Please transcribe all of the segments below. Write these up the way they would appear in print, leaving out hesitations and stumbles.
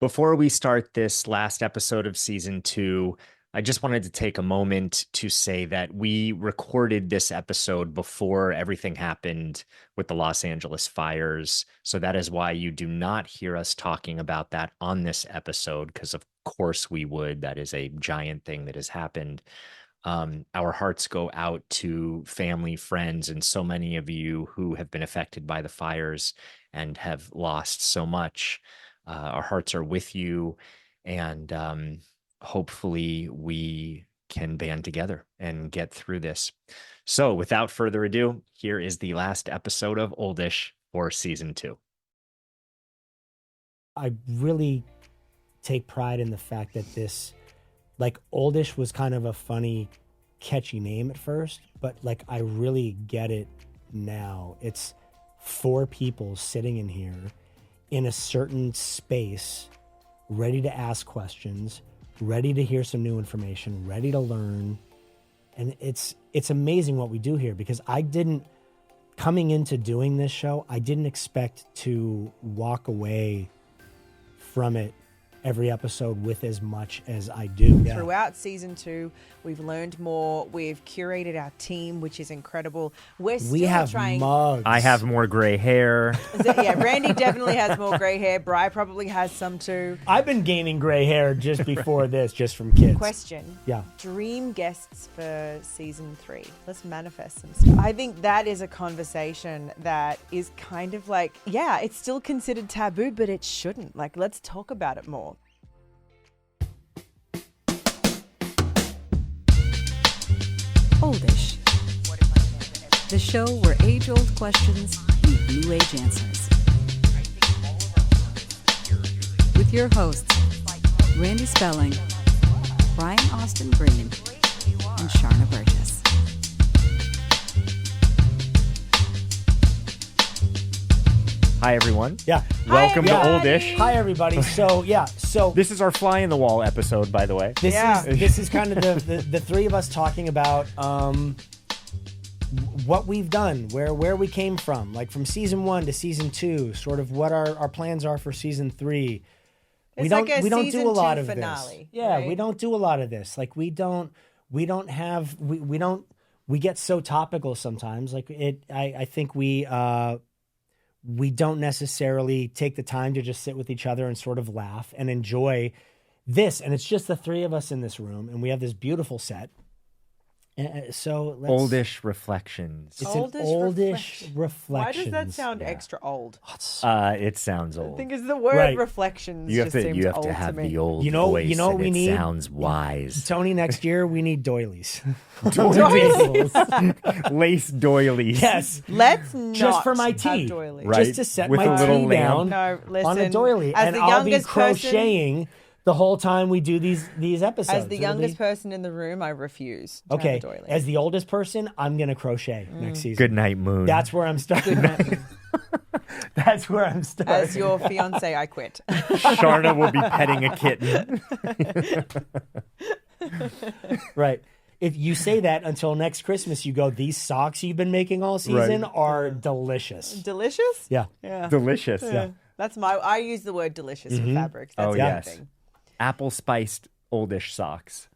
Before we start this last episode of season two, I just wanted to take a moment to say that we recorded this episode before everything happened with the Los Angeles fires. So that is why you do not hear us talking about that on this episode, because of course we would. That is a giant thing that has happened. Our hearts go out to family, friends, and so many of you who have been affected by the fires and have lost so much. Our hearts are with you, and hopefully we can band together and get through this. So without further ado, here is the last episode of Oldish for season two. I really take pride in the fact that Oldish was kind of a funny, catchy name at first, but I really get it now. It's 4 people sitting in here in a certain space, ready to ask questions, ready to hear some new information, ready to learn. And it's amazing what we do here, because coming into doing this show, I didn't expect to walk away from it every episode with as much as I do. Yeah. Throughout season 2, we've learned more. We've curated our team, which is incredible. We have trying. Mugs. I have more gray hair. Yeah, Randy definitely has more gray hair. Bri probably has some too. I've been gaining gray hair just before this, just from kids. Question. Yeah. Dream guests for season 3. Let's manifest some stuff. I think that is a conversation that is kind of it's still considered taboo, but it shouldn't. Let's talk about it more. Oldish, the show where age-old questions meet new-age answers. With your hosts, Randy Spelling, Brian Austin Green, and Sharna Burgess. Hi, everyone. Yeah. Welcome to Oldish. Hi, everybody. So This is our fly in the wall episode, by the way. This is kind of the 3 of us talking about what we've done, where we came from, from season 1 to season 2, sort of what our plans are for season 3. We don't do a lot of finale, this. Yeah, right? we don't do a lot of this. We get so topical sometimes. I think we don't necessarily take the time to just sit with each other and sort of laugh and enjoy this. And it's just the 3 of us in this room, and we have this beautiful set. So let's... Oldish Reflections. It's an Oldish Reflections. Why does that sound extra old? It sounds old. I think it's the word reflections. You have seems to have me. the old you know voice, what we need? Sounds wise. Tony, next year we need doilies. Doilies. Lace doilies. Yes. Let's not just for my have tea. doilies. Right. Just to set With my a little tea down No, listen, on a doily. as And the I'll be youngest crocheting the whole time we do these episodes. As the youngest person in the room, I refuse to have Okay. a doily. As the oldest person, I'm going to crochet next season. Good night, Moon. That's where I'm starting. That's where I'm starting. As your fiance, I quit. Sharna will be petting a kitten. Right. If you say that until next Christmas, you go, these socks you've been making all season are delicious. Delicious? Yeah. Yeah. Delicious. Yeah. I use the word delicious for fabrics. That's Oh, my yes. thing. Apple spiced Oldish socks.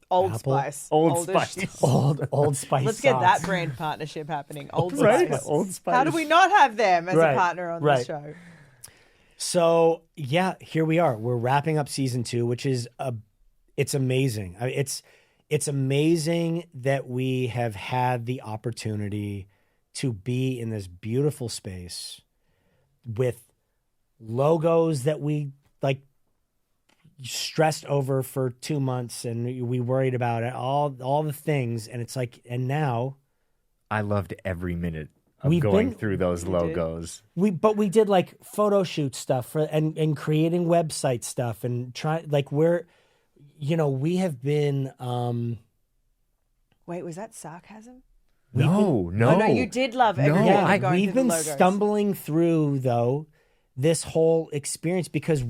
Old Apple? Spice. Old Oldish. Spice. Old Spice Let's get that socks. brand partnership happening. Old Right? Spice. Old Spice. How do we not have them as Right, a partner on right. the show? So yeah, here we are. We're wrapping up season 2, which is it's amazing. It's amazing that we have had the opportunity to be in this beautiful space with logos that we stressed over for 2 months, and we worried about it, all the things, and it's and now I loved every minute of We've going been- through those logos. we did photo shoot stuff for and creating website stuff and we have been Wait, was that sarcasm? No. Oh, no, you did love every No, minute of going we've through been the logos. stumbling through though this whole experience because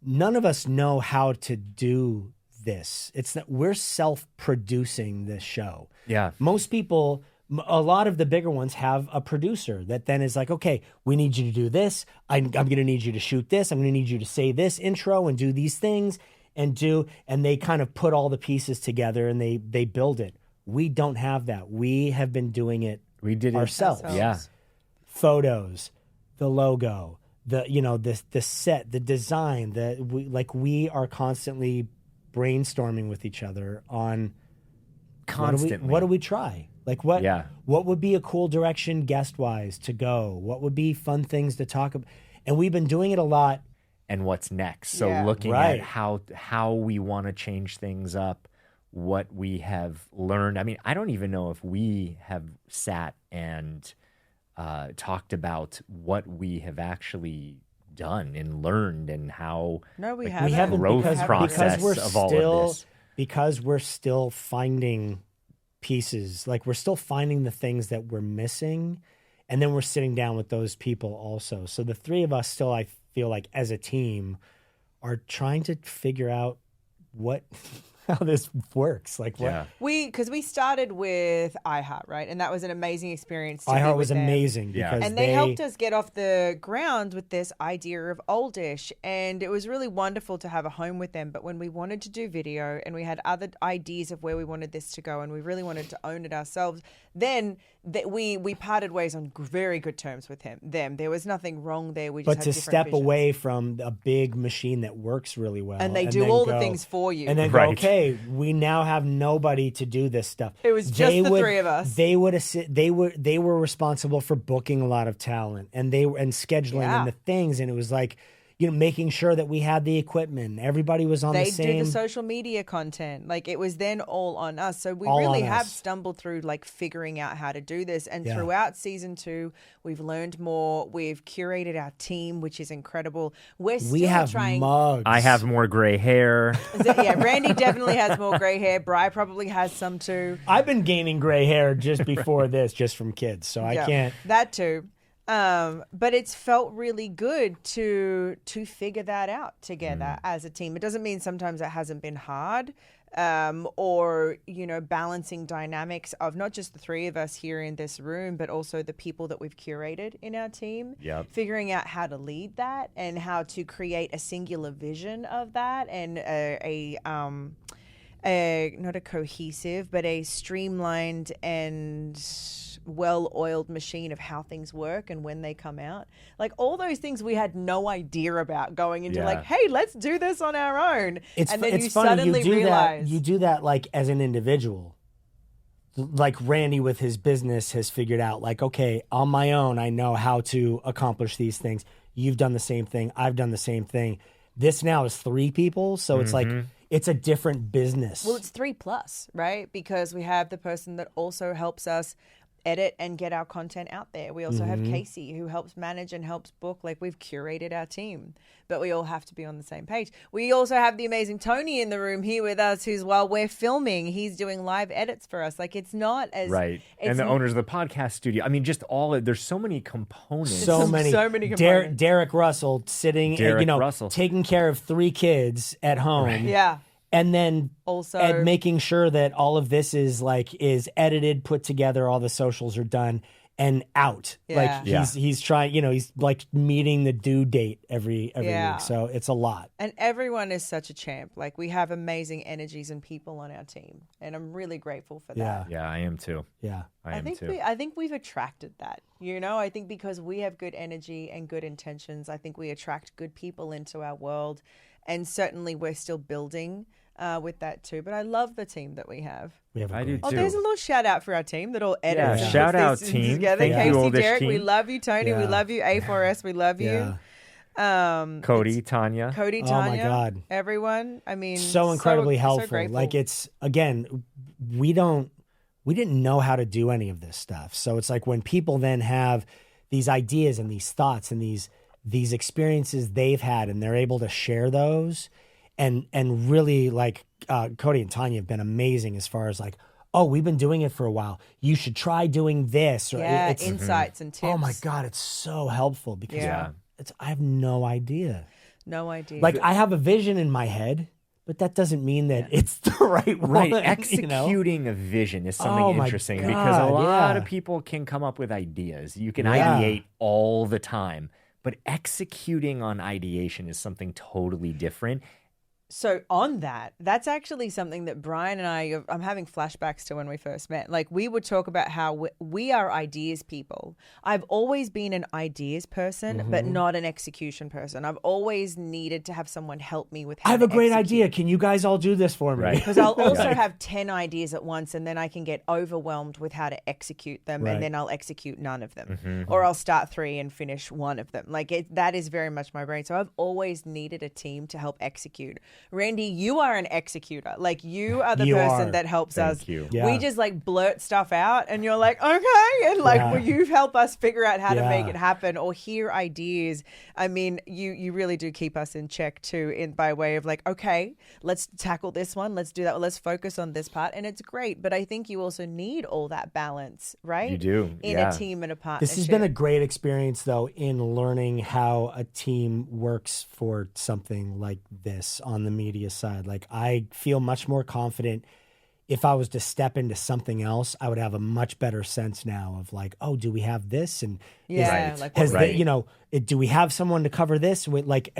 none of us know how to do this. It's that we're self-producing this show. Yeah. Most people A lot of the bigger ones have a producer that then is like, okay, we need you to do this. I'm going to need you to shoot this. I'm going to need you to say this intro and do these things and they kind of put all the pieces together and they build it. We don't have that. We have been doing it. We did it ourselves. Yeah. Photos, the logo, the set, the design, we are constantly brainstorming with each other on Constantly. What do we try? Like what would be a cool direction guest wise to go? What would be fun things to talk about? And we've been doing it a lot. And what's next? So looking at how we want to change things up, what we have learned. I mean, I don't even know if we have sat and talked about what we have actually done and learned and how we haven't growth process of all of this. Because we're still finding pieces, like we're still finding the things that we're missing, and then we're sitting down with those people also. So the three of us still, I feel like as a team, are trying to figure out how this works. Like what because we started with iHeart, right? And that was an amazing experience. iHeart was amazing because they helped us get off the ground with this idea of Oldish, and it was really wonderful to have a home with them. But when we wanted to do video and we had other ideas of where we wanted this to go, and we really wanted to own it ourselves, then we parted ways on very good terms with them. There was nothing wrong there. We just had to different step visions. away from a big machine that works really well, and they do all the things for you, and then go, okay, we now have nobody to do this stuff. It was just the three of us. They were responsible for booking a lot of talent and scheduling and the things, and it was like, making sure that we had the equipment. Everybody was on the same. They do the social media content. Like, it was then all on us. So we really have stumbled through, like, figuring out how to do this. And throughout season 2, we've learned more. We've curated our team, which is incredible. We have trying. Mugs. I have more gray hair. Randy definitely has more gray hair. Bri probably has some too. I've been gaining gray hair just before this, just from kids. So I can't. That too. But it's felt really good to figure that out together as a team. It doesn't mean sometimes it hasn't been hard, or balancing dynamics of not just the three of us here in this room, but also the people that we've curated in our team. Yep. Figuring out how to lead that and how to create a singular vision of that, and not a cohesive, but a streamlined and well-oiled machine of how things work and when they come out. Like, all those things we had no idea about going into, like, hey, let's do this on our own. And then you funny. suddenly realize. You do that, like, as an individual. Like Randy with his business has figured out, like, okay, on my own, I know how to accomplish these things. You've done the same thing. I've done the same thing. This now is 3 people. So it's like, it's a different business. Well, it's 3+, right? Because we have the person that also helps us edit and get our content out there. We also have Casey, who helps manage and helps book. Like, we've curated our team, but we all have to be on the same page. We also have the amazing Tony in the room here with us, who's, while we're filming, he's doing live edits for us. Like, it's not as and the owners of the podcast studio. I mean, just there's so many components. So many components. Derek Russell sitting, Russell taking care of 3 kids at home. Right. Yeah. And then also making sure that all of this is edited, put together, all the socials are done and out. Yeah. Like he's trying, he's like meeting the due date every week. So it's a lot. And everyone is such a champ. Like, we have amazing energies and people on our team, and I'm really grateful for that. Yeah, I am too. Yeah. I think we've attracted that. I think because we have good energy and good intentions, I think we attract good people into our world, and certainly we're still building with that too. But I love the team that we have. I do too. Oh, there's a little shout out for our team that all edits. Yeah, shout out team. Together. Thank Casey, you, Oldish Derek, team. we love you. Tony, we love you. A4S, we love you. Cody, Tanya. Tanya. Oh my God. Everyone. I mean, so incredibly helpful. So like, it's, again, we didn't know how to do any of this stuff. So it's like when people then have these ideas and these thoughts and these experiences they've had, and they're able to share those, and really, like, Cody and Tanya have been amazing as far as, like, oh, we've been doing it for a while, you should try doing this. Or it's insights and tips. Oh my God, it's so helpful because I have no idea. No idea. Like, I have a vision in my head, but that doesn't mean that it's the right one. Right. you know? Executing a vision is Oh something my interesting God, because a lot yeah. of people can come up with ideas. You can Yeah. ideate all the time, but executing on ideation is something totally different. So on that, that's actually something that Brian and I'm having flashbacks to when we first met. Like we would talk about how we are ideas people. I've always been an ideas person, but not an execution person. I've always needed to have someone help me with how I have a great execute. idea. Can you guys all do this for me? Right. Because I'll also have 10 ideas at once, and then I can get overwhelmed with how to execute them, Right. and then I'll execute none of them. Or I'll start 3 and finish 1 of them. That is very much my brain. So I've always needed a team to help execute. Randy, you are an executor. Like you are the You person are. that helps Thank us. you. Yeah. We just like blurt stuff out, and you're like, okay, and like Yeah. will you help us figure out how to make Yeah. it happen or hear ideas. I mean, you really do keep us in check too, by way of like, okay, let's tackle this one, let's do that, let's focus on this part, and it's great. But I think you also need all that balance, right? You do, in yeah. a team and a partnership. This has been a great experience, though, in learning how a team works for something like this on the media side. Like, I feel much more confident. If I was to step into something else, I would have a much better sense now of like, oh, do we have this? And Yeah, Right. like has what the, Right. you know, do we have someone to cover this? With like,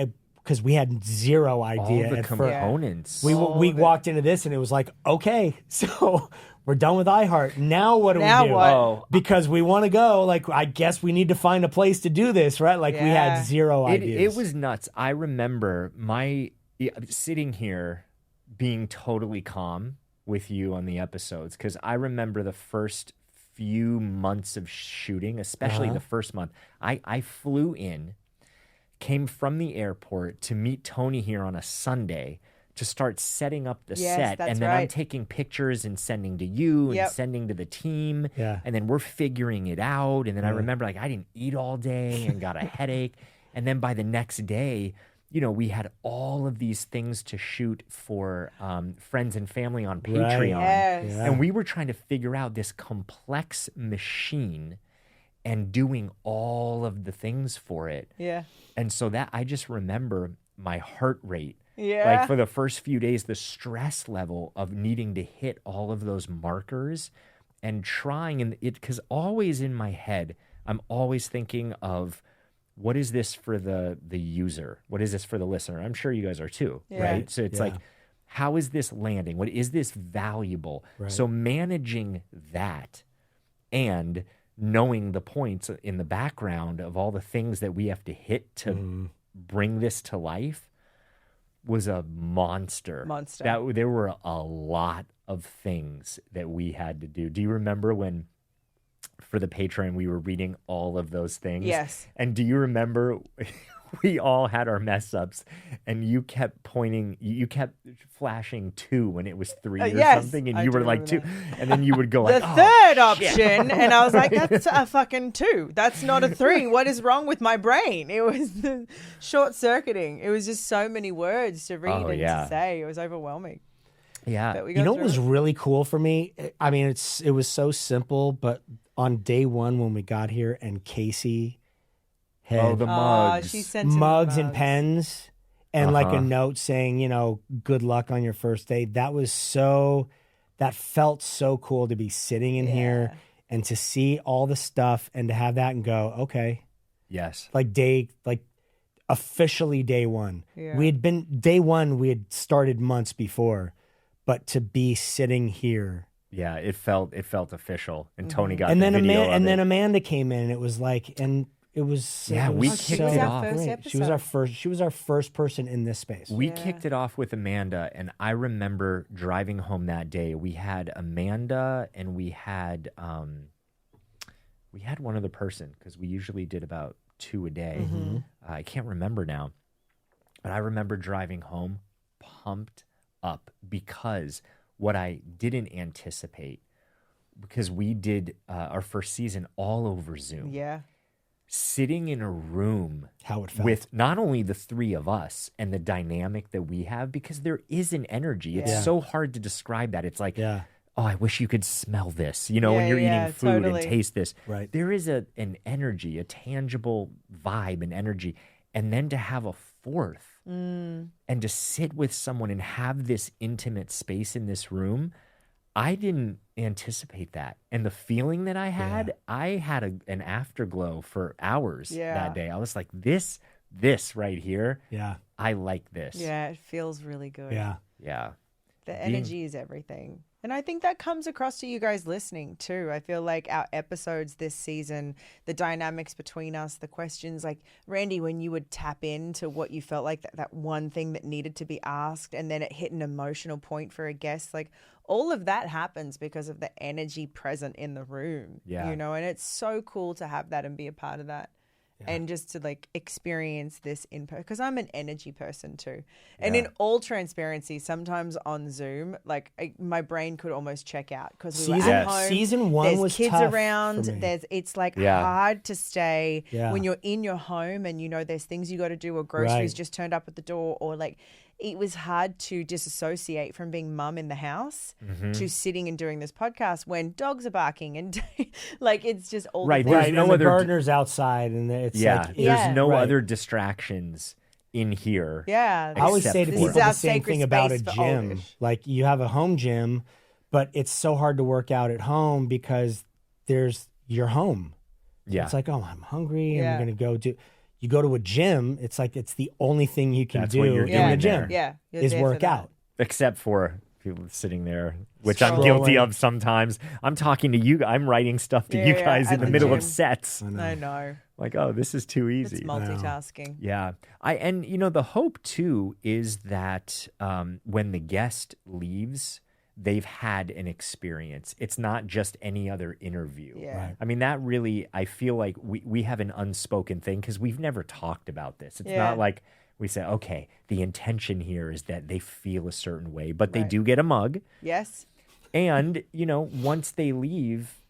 because we had zero All idea the at first. components. We All we of it. walked into this and it was like, okay, so we're done with iHeart. Now what do Now we do? what? Oh. Because we want to go. Like, I guess we need to find a place to do this, right? Like, we Yeah. had zero ideas. It was nuts. I remember sitting here being totally calm with you on the episodes because I remember the first few months of shooting, especially the first month. I flew in, came from the airport to meet Tony here on a Sunday to start setting up the Yes, set. that's And then I'm right. taking pictures and sending to you and Yep. sending to the team. Yeah. And then we're figuring it out. And then I remember like I didn't eat all day and got a headache. And then by the next day, you know, we had all of these things to shoot for friends and family on Patreon. Yes. Yeah. And we were trying to figure out this complex machine and doing all of the things for it. Yeah. And so that I just remember my heart rate. Yeah. Like for the first few days, the stress level of needing to hit all of those markers and trying, and it, because always in my head, I'm always thinking of what is this for the user? What is this for the listener? I'm sure you guys are too, Yeah. right? So it's Yeah. like, how is this landing? What is this valuable? So managing that and knowing the points in the background of all the things that we have to hit to bring this to life was a monster. There were a lot of things that we had to do. Do you remember when for the Patreon we were reading all of those things? Yes. And do you remember we all had our mess ups and you kept pointing, you kept flashing 2 when it was 3 or yes, something, and I you do were like remember 2, and then you would go The like, third option, and I was like, that's a fucking 2. That's not a 3. What is wrong with my brain? It was short circuiting. It was just so many words to read and yeah. to say. It was overwhelming. yeah, But we You got know through what was it. really cool for me? I mean, it was so simple, but on day 1 when we got here and Casey had oh, the mugs. She sent him mugs the and pens and like a Uh-huh. note saying, you know, good luck on your first day. That felt so cool to be sitting in here and to see all the stuff and to have that and go, okay, Yes. like officially day 1. Yeah. We had been day 1, we had started months before, but to be sitting here. Yeah, it felt official, and Tony got And the then video of and it. then Amanda came in and it was like, and it was, Yeah, it we was kicked so it off. First great. She was our first person in this space. We kicked it off with Amanda, and I remember driving home that day. We had Amanda, and we had one other person because we usually did about 2 a day. I can't remember now, but I remember driving home pumped up because what I didn't anticipate, because we did our first season all over Zoom. Yeah. Sitting in a room How it felt. with not only the 3 of us and the dynamic that we have, because there is an energy. It's Yeah. so hard to describe that. It's like, Yeah. oh, I wish you could smell this, you know, when Yeah, you're yeah, eating food totally. and taste this. Right. There is an energy, a tangible vibe and energy. And then to have a 4th And to sit with someone and have this intimate space in this room, I didn't anticipate that. And the feeling that I had an afterglow for hours that day. I was like, this right here, I like this. Yeah, it feels really good. Yeah. The energy is everything. And I think that comes across to you guys listening too. I feel like our episodes this season, the dynamics between us, the questions, like Randy, when you would tap into what you felt like that one thing that needed to be asked and then it hit an emotional point for a guest, like all of that happens because of the energy present in the room, you know, and it's so cool to have that and be a part of that. And just to like experience this input, because I'm an energy person too. And in all transparency, sometimes on Zoom, like my brain could almost check out because we were at home. Season 1 there's was kids tough around. for me. It's like hard to stay when you're in your home and you know there's things you got to do or groceries just turned up at the door or like. It was hard to disassociate from being mum in the house to sitting and doing this podcast when dogs are barking and like it's just all right. the There's things. no other gardeners outside, and it's like there's no other distractions in here. Yeah, I always say to this people is our the same sacred thing about a space for gym. Oldish. Like you have a home gym, but it's so hard to work out at home because there's your home. Yeah, it's like, oh, I'm hungry, and Yeah. we're gonna go do. You go to a gym, it's like it's the only thing you can That's do what you're in doing a gym there. Yeah, you're is there for work that. out. except for people sitting there, which Scrolling. I'm guilty of sometimes. I'm talking to you. I'm writing stuff to you guys in at the the middle of gym. sets. I know. Like, oh, this is too It's easy. multitasking. Yeah. And you know, the hope too is that when the guest leaves, they've had an experience. It's not just any other interview. Yeah. Right. I mean, that really, I feel like we have an unspoken thing because we've never talked about this. It's not like we say, okay, the intention here is that they feel a certain way, but they do get a mug. Yes. And, you know, once they leave,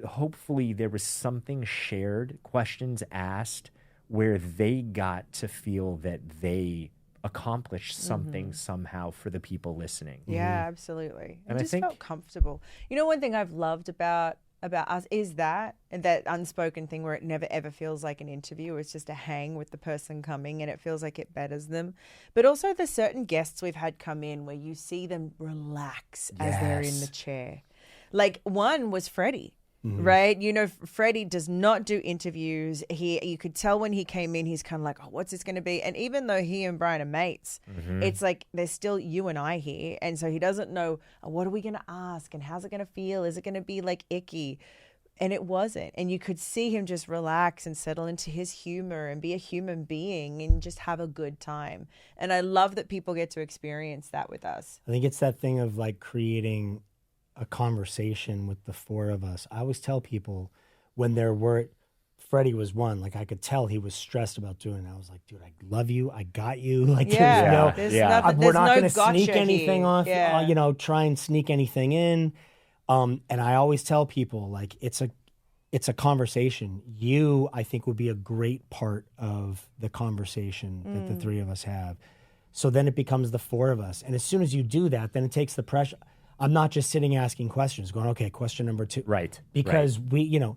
hopefully there was something shared, questions asked, where they got to feel that they accomplished something somehow for the people listening. Yeah, absolutely. And I I just think- felt comfortable. You know, one thing I've loved about us is that unspoken thing where it never ever feels like an interview. It's just a hang with the person coming and it feels like it betters them. But also there's certain guests we've had come in where you see them relax as they're in the chair. Like one was Freddie. Right? You know, Freddie does not do interviews. You could tell when he came in, he's kind of like, oh, what's this going to be? And even though he and Brian are mates, it's like there's still you and I here. And so he doesn't know, oh, what are we going to ask? And how's it going to feel? Is it going to be like icky? And it wasn't. And you could see him just relax and settle into his humor and be a human being and just have a good time. And I love that people get to experience that with us. I think it's that thing of like creating a conversation with the four of us. I always tell people when Freddie was one, like I could tell he was stressed about doing it. I was like, dude, I love you. I got you. Like, There's nothing, we're there's not no going to sneak gotcha anything here. off, Yeah. try and sneak anything in. And I always tell people like, it's a conversation. You, I think, would be a great part of the conversation that the three of us have. So then it becomes the four of us. And as soon as you do that, then it takes the pressure. I'm not just sitting asking questions, going, okay, question number 2. Right. Because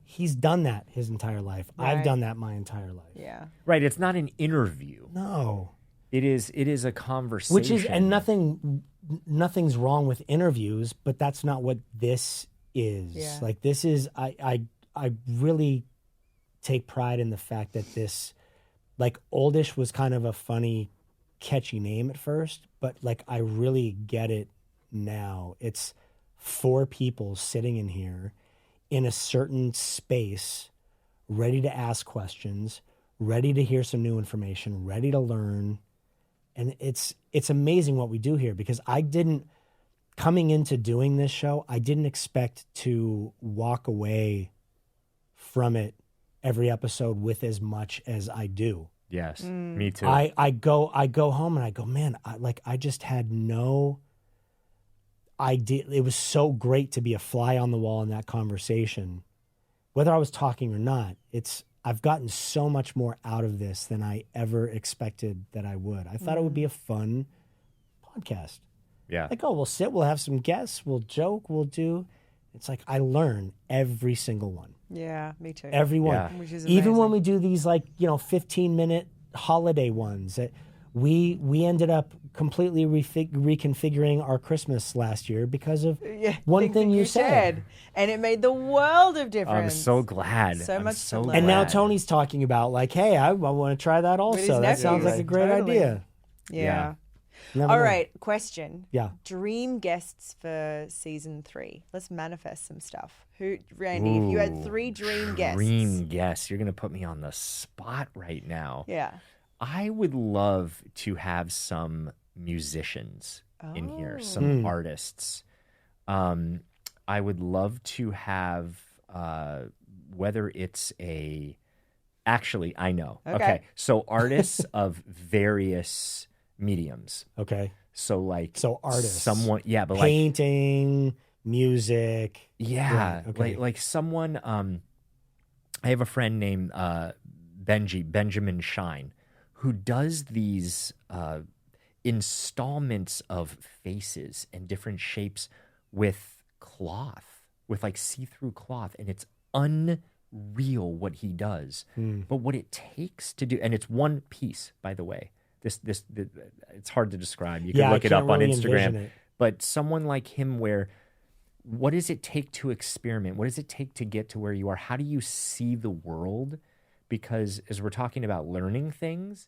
he's done that his entire life. I've Right. done that my entire life. Yeah. Right. It's not an interview. No. It is a conversation. Which is, and nothing's wrong with interviews, but that's not what this is. Yeah. Like this is, I really take pride in the fact that this, like Oldish was kind of a funny, catchy name at first, but like I really get it now. It's 4 people sitting in here in a certain space, ready to ask questions, ready to hear some new information, ready to learn. And it's amazing what we do here because coming into doing this show, I didn't expect to walk away from it every episode with as much as I do. Yes, me too. I go home and I go, man, I just had no idea. It was so great to be a fly on the wall in that conversation. Whether I was talking or not, I've gotten so much more out of this than I ever expected that I would. I thought it would be a fun podcast. Yeah. Like, we'll have some guests, we'll joke, we'll do. It's like I learn every single one. Yeah, me too. Every one. Yeah. Which is Even when amazing. we do these 15-minute holiday ones, we ended up completely reconfiguring our Christmas last year because of one thing you said. And it made the world of difference. I'm so glad. So I'm much so to learn. And now glad. Tony's talking about like, hey, I want to try that also. That sounds like a great Totally. idea. Yeah. Never All know. right, question. Yeah. Dream guests for season 3. Let's manifest some stuff. Who, Randy, if you had 3 dream guests. Dream guests. You're going to put me on the spot right now. Yeah. I would love to have some musicians in here, some artists. I would love to have, whether it's actually, I know. Okay. So artists of various mediums. Okay. So artists. someone, yeah, but painting, music. yeah, okay. like someone. I have a friend named Benjamin Shine, who does these installments of faces and different shapes with cloth, with like see-through cloth, and it's unreal what he does. But what it takes to do, and it's one piece, by the way. This it's hard to describe. You can look it up on Instagram. But someone like him, what does it take to experiment? What does it take to get to where you are? How do you see the world? Because as we're talking about learning things,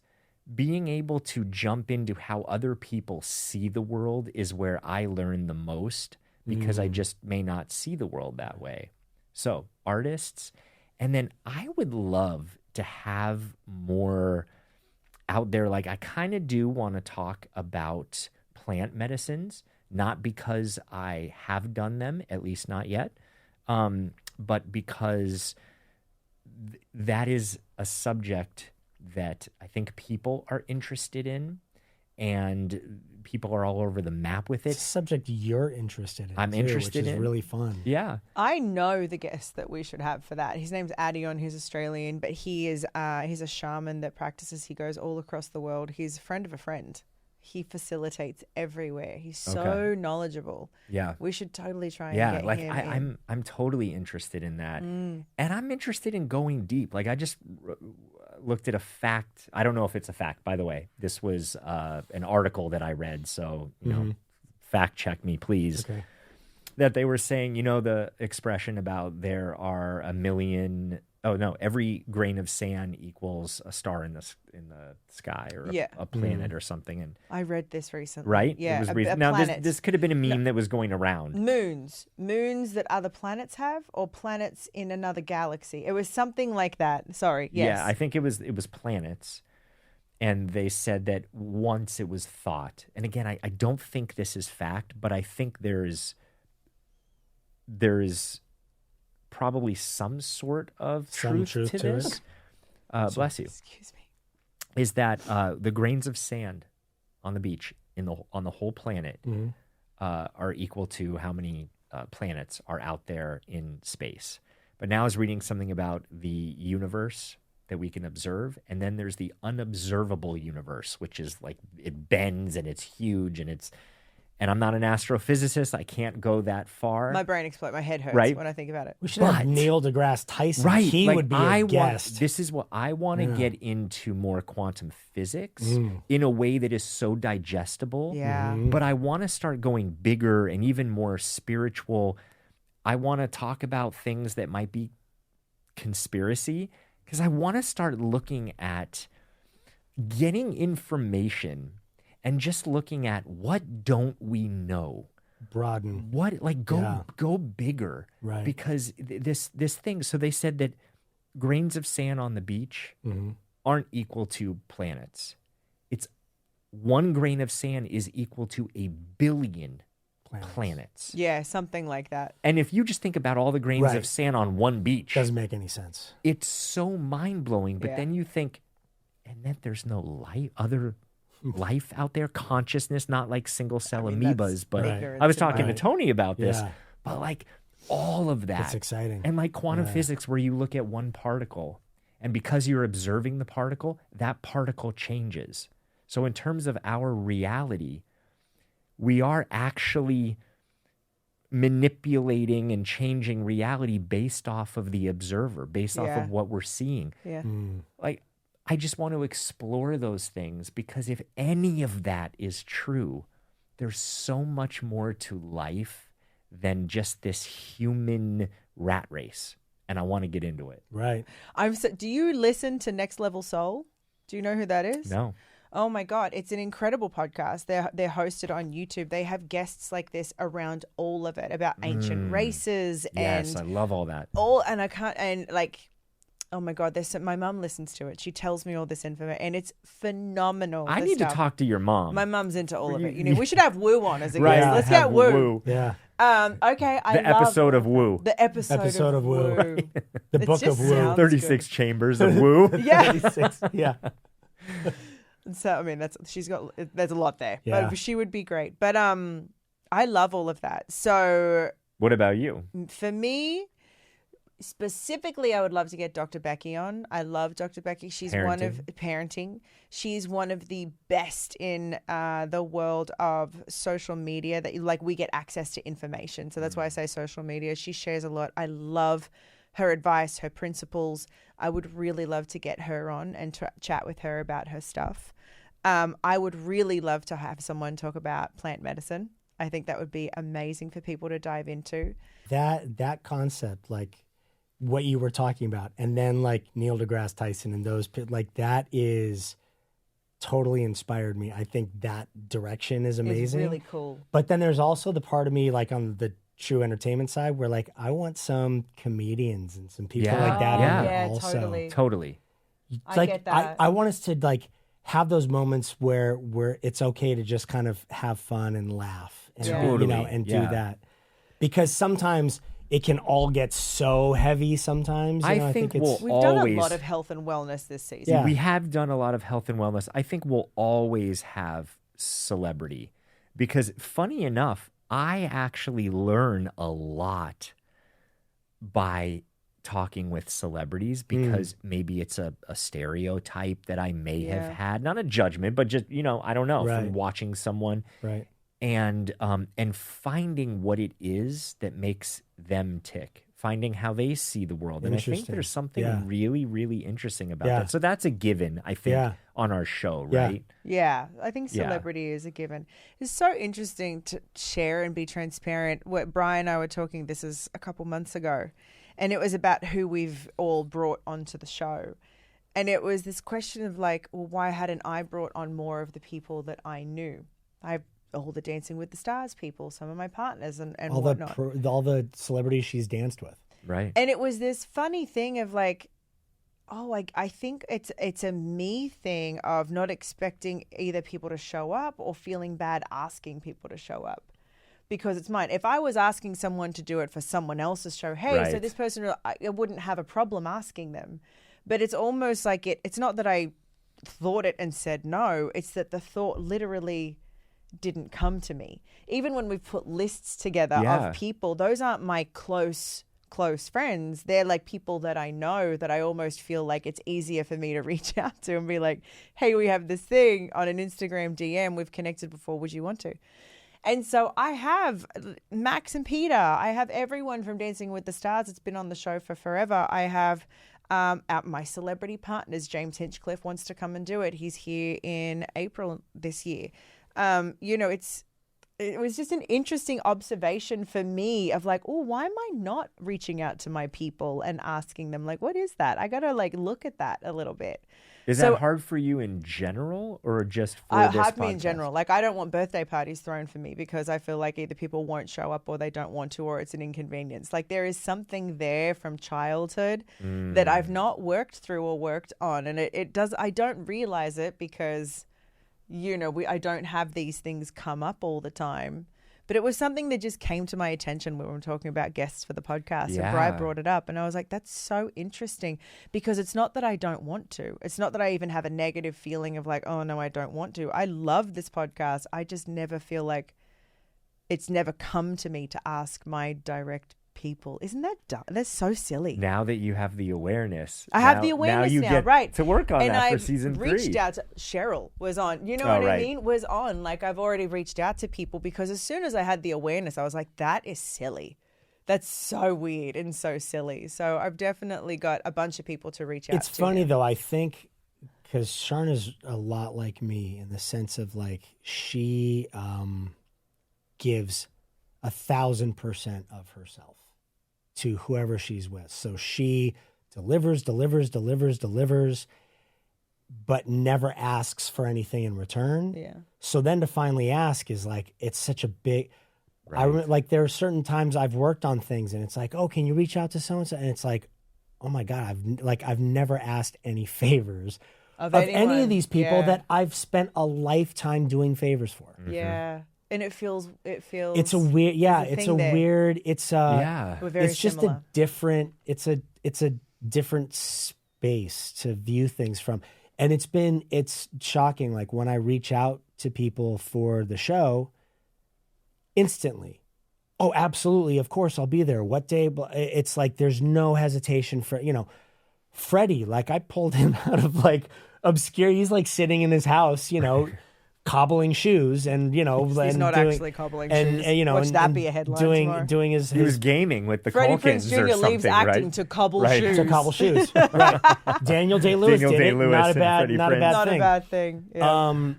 being able to jump into how other people see the world is where I learn the most, because I just may not see the world that way. So artists, and then I would love to have more out there. Like I kind of do want to talk about plant medicines, not because I have done them, at least not yet, but because that is a subject that I think people are interested in, and people are all over the map with it. It's a subject you're interested in. I'm interested which is in. really fun. Yeah. I know the guest that we should have for that. His name's Adion. He's Australian, but he's a shaman that practices. He goes all across the world. He's a friend of a friend. He facilitates everywhere. He's so knowledgeable. Yeah. We should totally try and Yeah, get like him in. I'm totally interested in that. And I'm interested in going deep. Like I just looked at a fact. I don't know if it's a fact, by the way. This was an article that I read, so you know, fact check me, please. Okay. That they were saying, you know, the expression about there are every grain of sand equals a star in the sky, or a planet or something. And I read this recently. right, Yeah, it was a recent. Now planet. this could have been a meme that was going around. Moons that other planets have, or planets in another galaxy. It was something like that. Sorry. Yes. Yeah, I think it was planets. And they said that once it was thought, and again, I don't think this is fact, but I think there's probably some sort of truth to this. Bless you. Excuse me. Is that the grains of sand on the beach on the whole planet are equal to how many planets are out there in space. But now I was reading something about the universe that we can observe, and then there's the unobservable universe, which is like it bends and it's huge, and I'm not an astrophysicist. I can't go that far. My brain explodes. My head hurts when I think about it. We should have Neil deGrasse Tyson. Right. He like, would be a guest. This is what I want to get into, more quantum physics in a way that is so digestible. Yeah. But I want to start going bigger and even more spiritual. I want to talk about things that might be conspiracy, because I want to start looking at getting information and just looking at what don't we know. Broaden. What, like, go bigger. Right. Because this thing, so they said that grains of sand on the beach aren't equal to planets. It's one grain of sand is equal to 1 billion planets. Yeah, something like that. And if you just think about all the grains of sand on one beach, doesn't make any sense. It's so mind-blowing. But then you think, and then there's no other life out there, consciousness, not like single-cell amoebas. But I was talking to Tony about this. But like all of that. It's exciting. And like quantum physics, where you look at one particle, and because you're observing the particle, that particle changes. So in terms of our reality, we are actually manipulating and changing reality based off of the observer, based off of what we're seeing. Yeah. Like, I just want to explore those things, because if any of that is true, there's so much more to life than just this human rat race. And I want to get into it. Right. Do you listen to Next Level Soul? Do you know who that is? No. Oh my God, it's an incredible podcast. They're hosted on YouTube. They have guests like this around all of it, about ancient races Yes, I and love all that. oh my God, my mum listens to it. She tells me all this information, and it's phenomenal. I need to talk to your mom. My mum's into all of it. You know, we should have Woo on as a Right, guest. Let's have get Woo. Yeah. Okay, The episode of Woo. The episode of Woo. The book of Woo. sounds 36 chambers of Woo. Yeah. 36. Yeah. So I mean, there's a lot there, Yeah. but she would be great. But I love all of that. So What about you? for me, specifically, I would love to get Dr. Becky on. I love Dr. Becky. She's one of parenting. She's one of the best in the world of social media. That we get access to information. So that's why I say social media. She shares a lot. I love her advice, her principles. I would really love to get her on and chat with her about her stuff. I would really love to have someone talk about plant medicine. I think that would be amazing for people to dive into. That concept, like what you were talking about, and then like Neil deGrasse Tyson and those, like that is totally inspired me. I think that direction is amazing. It's really cool. But then there's also the part of me, like on the true entertainment side, where like I want some comedians and some people like that. Yeah. in there Yeah, also. Totally. I get that. I want us to like have those moments where it's okay to just kind of have fun and laugh and Totally. and do Yeah. that, because sometimes it can all get so heavy. Sometimes I think it's We've done a always- lot of health and wellness this season. Yeah. We have done a lot of health and wellness. I think we'll always have celebrity, because funny enough, I actually learn a lot by talking with celebrities, because maybe it's a stereotype that I may have had, not a judgment, but just, I don't know, Right. from watching someone right. and finding what it is that makes them tick, finding how they see the world. And I think Interesting. there's something Yeah. really, really interesting about Yeah. that. So that's a given, I think, Yeah. on our show, Yeah. right? Yeah, I think Yeah. celebrity is a given. It's so interesting to share and be transparent. What Brian and I were talking, this is a couple months ago, and it was about who we've all brought onto the show. And it was this question of like, well, why hadn't I brought on more of the people that I knew? All the Dancing with the Stars people, some of my partners and All whatnot. all the celebrities she's danced with. Right. And it was this funny thing of like, I think it's a me thing of not expecting either people to show up or feeling bad asking people to show up, because it's mine. If I was asking someone to do it for someone else's show, hey, so Right. this person, I wouldn't have a problem asking them. But it's almost like it's not that I thought it and said no. It's that the thought literally didn't come to me. Even when we've put lists together Yeah. of people, those aren't my close friends. They're like people that I know, that I almost feel like it's easier for me to reach out to and be like, hey, we have this thing on an Instagram DM. We've connected before. Would you want to? And so I have Max and Peter. I have everyone from Dancing with the Stars that's been on the show for forever. I have my celebrity partners. James Hinchcliffe wants to come and do it. He's here in April this year. It was just an interesting observation for me of like, oh, why am I not reaching out to my people and asking them, like, what is that? I got to like look at that a little bit. Is So- that hard for you in general, or just for this Hard for me in podcast? general. Like, I don't want birthday parties thrown for me because I feel like either people won't show up or they don't want to, or it's an inconvenience. Like, there is something there from childhood that I've not worked through or worked on. And it does, I don't realize it because, I don't have these things come up all the time. But it was something that just came to my attention when we were talking about guests for the podcast. Yeah. And Bri brought it up. And I was like, that's so interesting, because it's not that I don't want to. It's not that I even have a negative feeling of like, oh, no, I don't want to. I love this podcast. I just never feel like it's never come to me to ask my direct people. Isn't that dumb? That's so silly. Now that you have the awareness. I have the awareness you now, get right? to work on and that for I've season 3. reached out to Cheryl was on. You know Oh, what right. I mean? Was on. Like, I've already reached out to people because as soon as I had the awareness, I was like, that is silly. That's so weird and so silly. So I've definitely got a bunch of people to reach out to. It's funny though. I think because Sharna's a lot like me in the sense of like she gives 1,000% of herself to whoever she's with. So she delivers, but never asks for anything in return. Yeah. So then to finally ask is like, it's such a big, Right. I remember, like there are certain times I've worked on things and it's like, oh, can you reach out to so-and-so? And it's like, oh my God, I've never asked any favors of any anyone. of these people Yeah. that I've spent a lifetime doing favors for. Yeah. And it feels It's a weird, we're very it's just similar. a different, it's a different space to view things from. And it's shocking. Like when I reach out to people for the show, instantly, oh, absolutely, of course I'll be there. What day? It's like there's no hesitation for, Freddie, like I pulled him out of like obscure, he's like sitting in his house, cobbling shoes and, He's and not doing, actually cobbling and, shoes. and, Watch and, that and be a headline tomorrow. doing his He was gaming with the Freddie Culkins Prinze Jr. or something, leaves acting right? to cobble Right. shoes. to cobble shoes. Right. Daniel Day-Lewis Daniel did it. Day-Lewis Not a and bad, Freddie not a Prinze. bad Not thing. a bad thing. Yeah.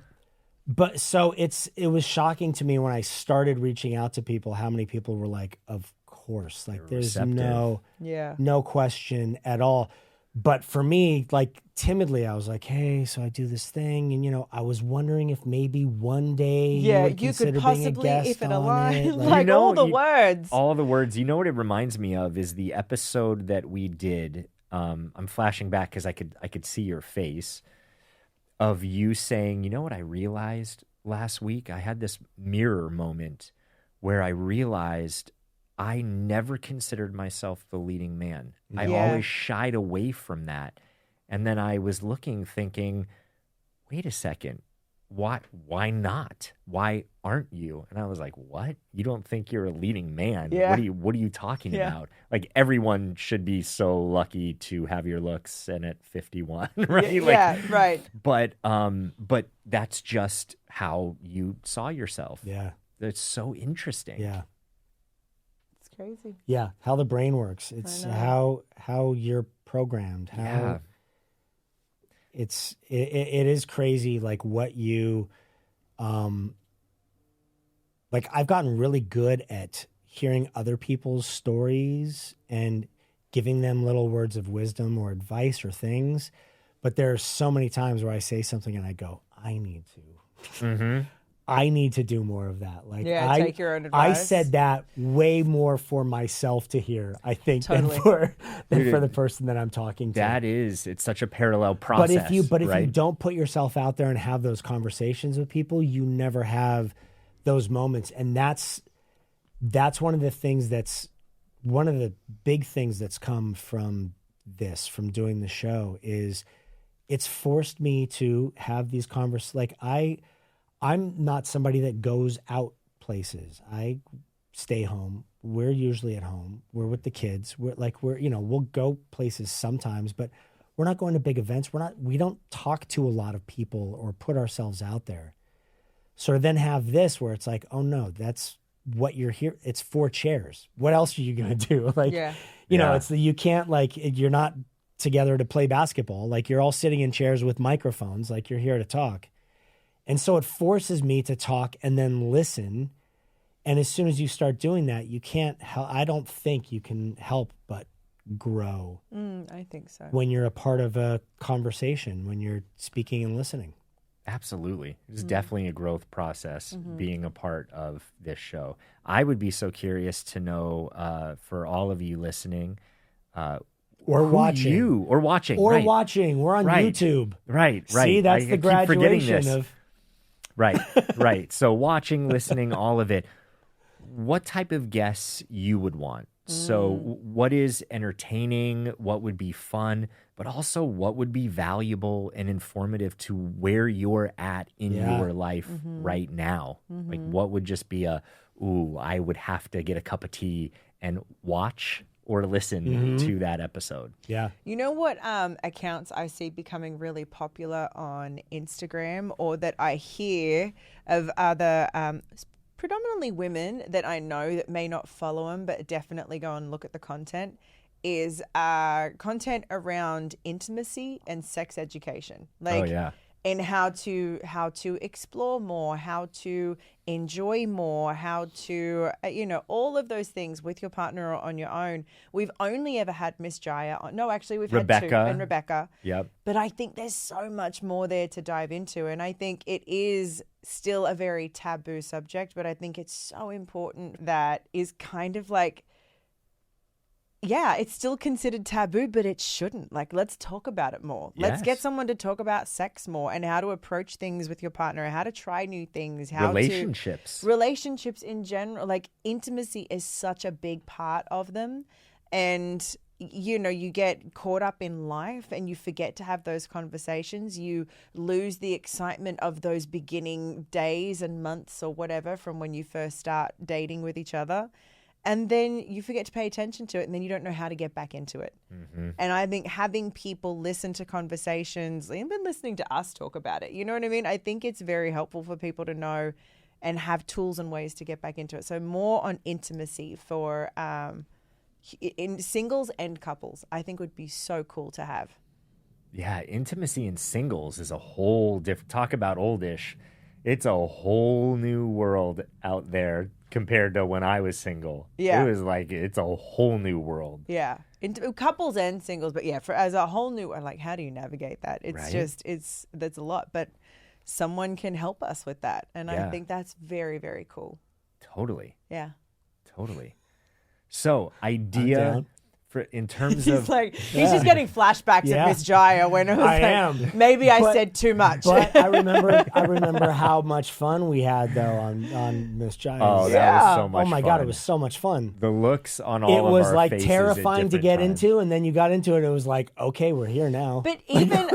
But so it was shocking to me when I started reaching out to people, how many people were like, of course, like there's receptive. no question at all. But for me, like timidly, I was like, hey, so I do this thing. And, I was wondering if maybe one day Yeah, would you consider could being a possibly, guest if it on aligned, it. like all the words. All the words. You know what it reminds me of is the episode that we did. I'm flashing back because I could see your face of you saying, you know what I realized last week? I had this mirror moment where I realized I never considered myself the leading man. I Yeah. always shied away from that. And then I was looking, thinking, wait a second, why not? Why aren't you? And I was like, what? You don't think you're a leading man? Yeah. What are you talking Yeah. about? Like everyone should be so lucky to have your looks and at 51, right? Yeah, right. But that's just how you saw yourself. Yeah. It's so interesting. Yeah. It's crazy. Yeah. How the brain works. It's know. how you're programmed. How Yeah. it is crazy, like what you, like I've gotten really good at hearing other people's stories and giving them little words of wisdom or advice or things. But there are so many times where I say something and I go, I need to do more of that. Like, Yeah, take your own I advice. said that way more for myself to hear, I think, Totally. than for the person that I'm talking to. It's such a parallel process. But if you right? don't put yourself out there and have those conversations with people, you never have those moments. And that's one of the things that's one of the big things that's come from from doing the show is it's forced me to have these conversations. Like I'm not somebody that goes out places. I stay home. We're usually at home. We're with the kids. We'll go places sometimes, but we're not going to big events. We don't talk to a lot of people or put ourselves out there. So to then have this where it's like, oh no, that's what you're here. It's 4 chairs. What else are you going to do? Like, Yeah. you can't you're not together to play basketball. Like you're all sitting in chairs with microphones. Like you're here to talk. And so it forces me to talk and then listen. And as soon as you start doing that, you can't help, I don't think you can help but grow I think so. when you're a part of a conversation, when you're speaking and listening. Absolutely. It's definitely a growth process being a part of this show. I would be so curious to know for all of you listening, Or who watching. Or watching. Or right. watching. We're on Right. YouTube. Right. See, that's I the keep forgetting graduation this. of... Right. So watching, listening, all of it. What type of guests you would want? So what is entertaining? What would be fun? But also what would be valuable and informative to where you're at in your life right now? Like what would just be I would have to get a cup of tea and watch or listen to that episode. Yeah. You know what accounts I see becoming really popular on Instagram or that I hear of other predominantly women that I know that may not follow them but definitely go and look at the content is content around intimacy and sex education. Oh yeah. And how to explore more, how to enjoy more, how to all of those things with your partner or on your own. We've only ever had Miss Jaya on. No, actually we've had two, and Rebecca. Yep. But I think there's so much more there to dive into, and I think it is still a very taboo subject, but I think it's so important that is kind of like, yeah, it's still considered taboo, but it shouldn't. Like, let's talk about it more. Yes. Let's get someone to talk about sex more and how to approach things with your partner, how to try new things, relationships in general. Like, intimacy is such a big part of them. And, you get caught up in life and you forget to have those conversations. You lose the excitement of those beginning days and months or whatever from when you first start dating with each other. And then you forget to pay attention to it, and then you don't know how to get back into it. Mm-hmm. And I think having people listen to conversations, even listening to us talk about it, you know what I mean? I think it's very helpful for people to know and have tools and ways to get back into it. So more on intimacy for in singles and couples, I think would be so cool to have. Yeah, intimacy in singles is a whole different. Talk about oldish. It's a whole new world out there compared to when I was single. Yeah. It was like, it's a whole new world. Yeah. Couples and singles, but yeah, as a whole new, like, how do you navigate that? It's right? That's a lot, but someone can help us with that. And Yeah. I think that's very, very cool. Totally. Yeah. Totally. So, idea in terms He's of he's just getting flashbacks of Miss Jaya when it was maybe I said too much. But I remember how much fun we had though on Miss Jaya. Oh, that was so much fun. Oh my God, it was so much fun. The looks on all it of our was like faces terrifying to get times. into, and then you got into it and it was like, okay, we're here now. But even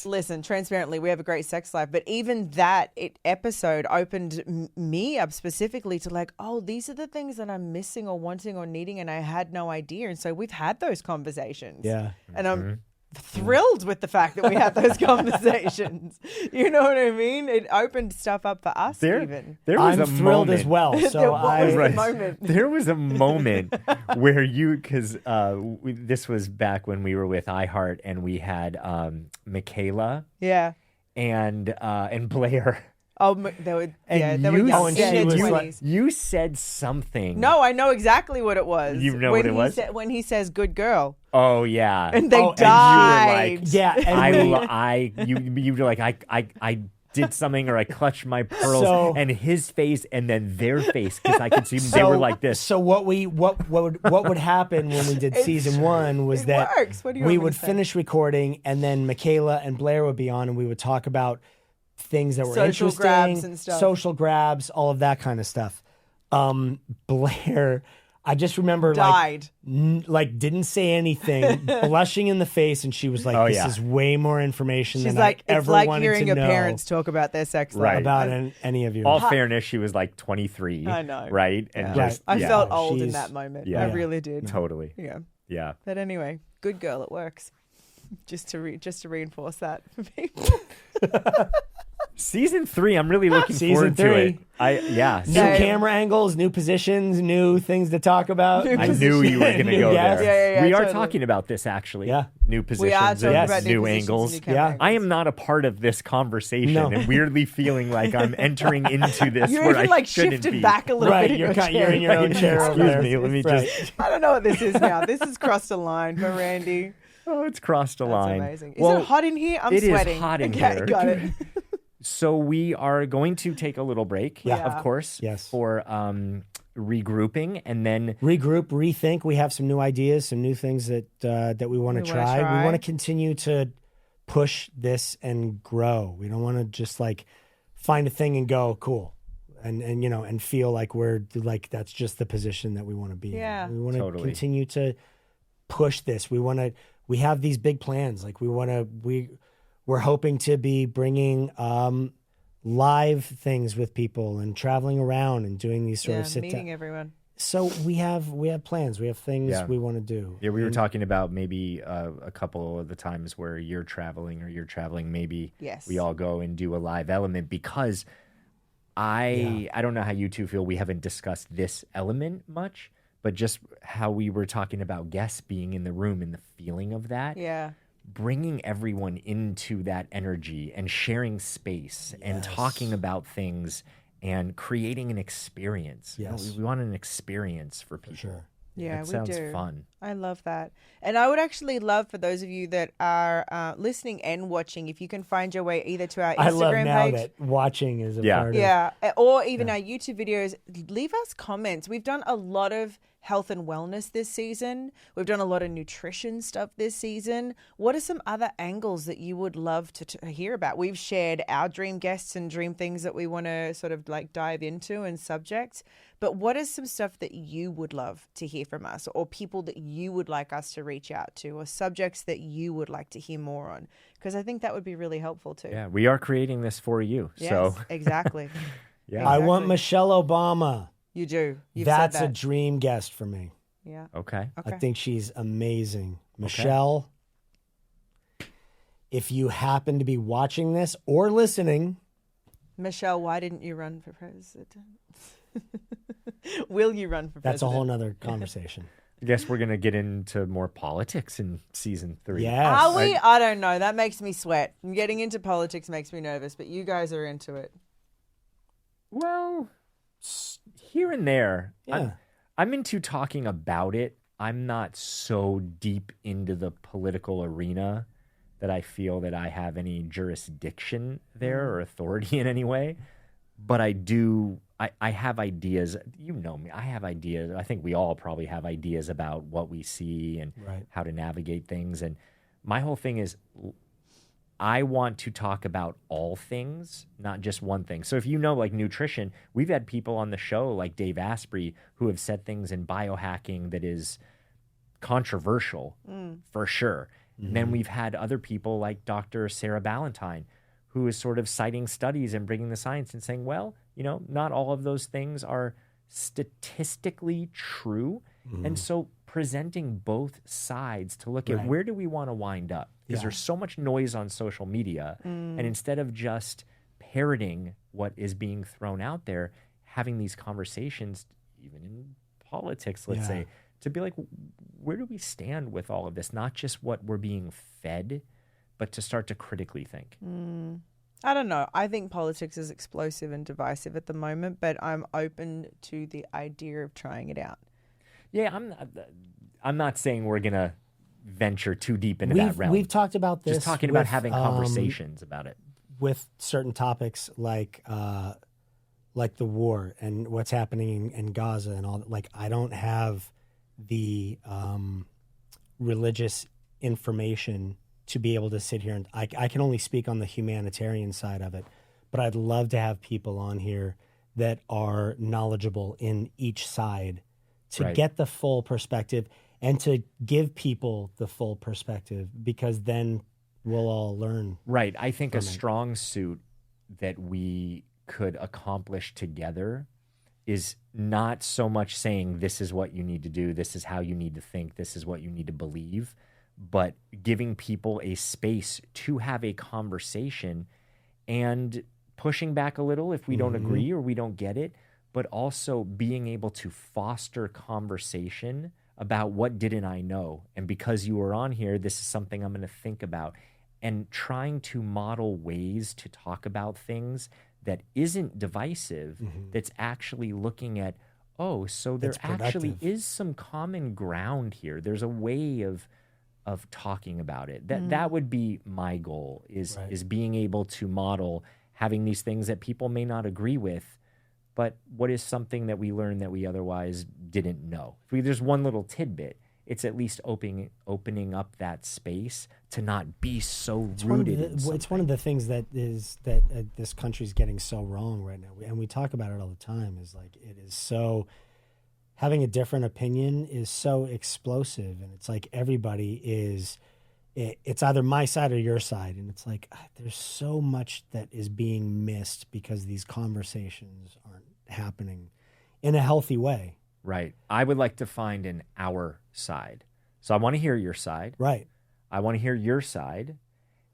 listen, transparently, we have a great sex life, but even that episode opened me up specifically to like, oh, these are the things that I'm missing or wanting or needing, and I had no idea. And so we've had those conversations. Yeah. And I'm thrilled with the fact that we had those conversations. You know what I mean? It opened stuff up for us even. There was I'm a thrilled moment. as well. So There was a moment where because this was back when we were with iHeart and we had Michaela and Blair. Oh, they were, and they were young. And she was like, you said something. No, I know exactly what it was. You know what it was? When he says "good girl." Oh yeah. And they died. And you were like, you were like, I did something, or I clutched my pearls, and his face, and then their face, because I could see them, they were like this. So what would happen when we did season one was that we would finish recording, and then Michaela and Blair would be on, and we would talk about things that were social interesting, grabs and stuff. social grabs, all of that kind of stuff. Blair, I just remember died, like didn't say anything, blushing in the face, and she was like, "This is way more information than I ever wanted to know." She's like hearing your parents talk about their sex life. Right. About any of you. All fairness, she was like 23. I know, right? And I felt old in that moment. Yeah. I really did. Totally. Yeah. But anyway, good girl, it works. Just to reinforce that for people. Season 3, I'm really looking forward to it. New camera angles, new positions, new things to talk about. I knew you were going to go there. Yeah, we are talking about this actually. Yeah. New positions, we are talking about new angles. I am not a part of this conversation and weirdly feeling like I'm entering into this You're where even I shouldn't shifted be. back a little bit. You're in your own chair. Excuse me. Let me just. I don't know what this is now. This has crossed a line for Randy. Oh, it's crossed a line. That's amazing. Is it hot in here? I'm sweating. It is hot in here. Got it. So we are going to take a little break, of course, for regrouping, and then regroup, rethink. We have some new ideas, some new things that we want to try. We want to continue to push this and grow. We don't want to just like find a thing and go cool, and feel like we're like that's just the position that we want to be in. We want to continue to push this. We have these big plans. Like we're hoping to be bringing live things with people and traveling around and doing these sort of meeting everyone. So we have plans. We have things we want to do. Yeah, we were talking about maybe a couple of the times where you're traveling or you're traveling. Maybe we all go and do a live element because I don't know how you two feel. We haven't discussed this element much, but just how we were talking about guests being in the room and the feeling of that. Yeah. Bringing everyone into that energy and sharing space and talking about things and creating an experience. Yes. We want an experience for people. sure. Yeah, That we sounds do. fun. I love that. And I would actually love for those of you that are listening and watching, if you can find your way either to our Instagram I love now page. that watching is a Yeah. part of Yeah, or even our YouTube videos, leave us comments. We've done a lot of health and wellness this season. We've done a lot of nutrition stuff this season. What are some other angles that you would love to hear about? We've shared our dream guests and dream things that we want to sort of like dive into and subjects. But what is some stuff that you would love to hear from us, or people that you would like us to reach out to, or subjects that you would like to hear more on? Because I think that would be really helpful too. Yeah, we are creating this for you. Yes, So exactly. yeah. I want Exactly. Michelle Obama. You do. You've That's said a that. dream guest for me. Yeah. Okay. Okay. I think she's amazing. Michelle, if you happen to be watching this or listening, Michelle, why didn't you run for president? Will you run for president? that's a whole nother conversation. I guess we're going to get into more politics in season 3. Yes. Are we? I don't know. That makes me sweat. Getting into politics makes me nervous, but you guys are into it. Well, here and there. Yeah. I'm into talking about it. I'm not so deep into the political arena that I feel that I have any jurisdiction there or authority in any way. But I do, I have ideas. You know me, I have ideas. I think we all probably have ideas about what we see and Right. how to navigate things. And my whole thing is I want to talk about all things, not just one thing. So if you know, like nutrition, we've had people on the show like Dave Asprey who have said things in biohacking that is controversial for sure. And then we've had other people like Dr. Sarah Ballantyne who is sort of citing studies and bringing the science and saying, well, you know, not all of those things are statistically true. And so presenting both sides to look at Right. where do we want to wind up? Because Yeah. there's so much noise on social media. And instead of just parroting what is being thrown out there, having these conversations, even in politics, let's Yeah. say, to be like, where do we stand with all of this? Not just what we're being fed, but to start to critically think. I don't know. I think politics is explosive and divisive at the moment, but I'm open to the idea of trying it out. Yeah, I'm not saying we're gonna venture too deep into that realm. We've talked about this. Just talking about with, having conversations about it. with certain topics like the war and what's happening in Gaza and all that. Like, I don't have the religious information to be able to sit here and I can only speak on the humanitarian side of it, but I'd love to have people on here that are knowledgeable in each side to Right. get the full perspective and to give people the full perspective, because then we'll all learn. Right. I think a from it. strong suit that we could accomplish together is not so much saying this is what you need to do, this is how you need to think, this is what you need to believe, but giving people a space to have a conversation and pushing back a little if we don't agree or we don't get it, but also being able to foster conversation about what didn't I know. And because you were on here, this is something I'm going to think about. And trying to model ways to talk about things that isn't divisive, that's actually looking at, oh, so there That's actually productive. is some common ground here. There's a way of talking about it. That would be my goal, is being able to model having these things that people may not agree with, but what is something that we learned that we otherwise didn't know. If there's one little tidbit, it's at least opening up that space to not be so rooted in something. It's one of the things that this country's getting so wrong right now, and we talk about it all the time. Is like, it is so, having a different opinion is so explosive, and it's like everybody is. It's either my side or your side, and it's like there's so much that is being missed because these conversations aren't happening in a healthy way. Right. I would like to find an our side. So I want to hear your side. Right. I want to hear your side.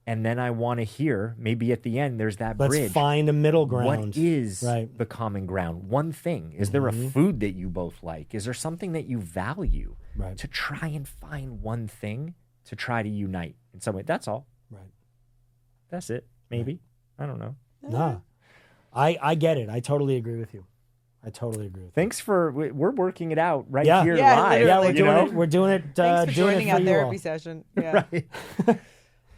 And then I want to hear, maybe at the end, there's that Let's bridge. find a middle What ground. is Right. the common ground? One thing. Is there a food that you both like? Is there something that you value? Right. To try and find one thing to try to unite in some way. That's all. Right. That's it. Maybe. I don't know. Nah. I get it. I totally agree with you. I totally agree with you. Thanks for, we're working it out right Yeah. here Yeah, live. literally. Yeah, we're you doing know? it. We're doing it. Thanks for doing joining it our for you therapy all. session. Yeah. Right.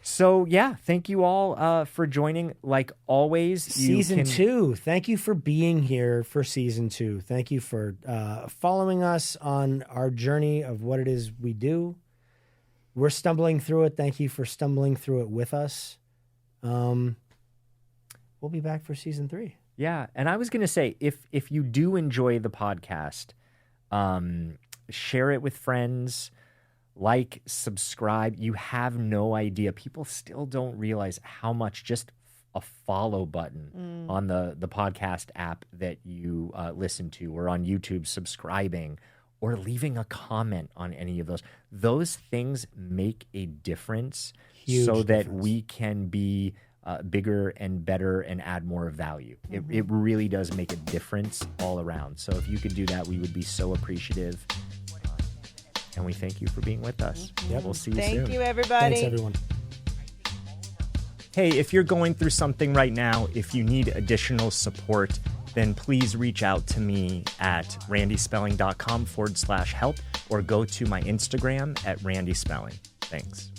So, yeah, thank you all for joining. Like always, Season 2. Thank you for being here for season 2. Thank you for following us on our journey of what it is we do. We're stumbling through it. Thank you for stumbling through it with us. We'll be back for season 3. Yeah, and I was going to say, if you do enjoy the podcast, share it with friends, like, subscribe. You have no idea. People still don't realize how much just a follow button on the podcast app that you listen to, or on YouTube, subscribing, or leaving a comment on any of those. Those things make a difference. Huge so that difference. we can be bigger and better and add more value. It really does make a difference all around. So if you could do that, we would be so appreciative. And we thank you for being with us. Yep. We'll see you soon. Thank you, everybody. Thanks, everyone. Hey, if you're going through something right now, if you need additional support, then please reach out to me at randyspelling.com/help, or go to my Instagram at randyspelling. Thanks.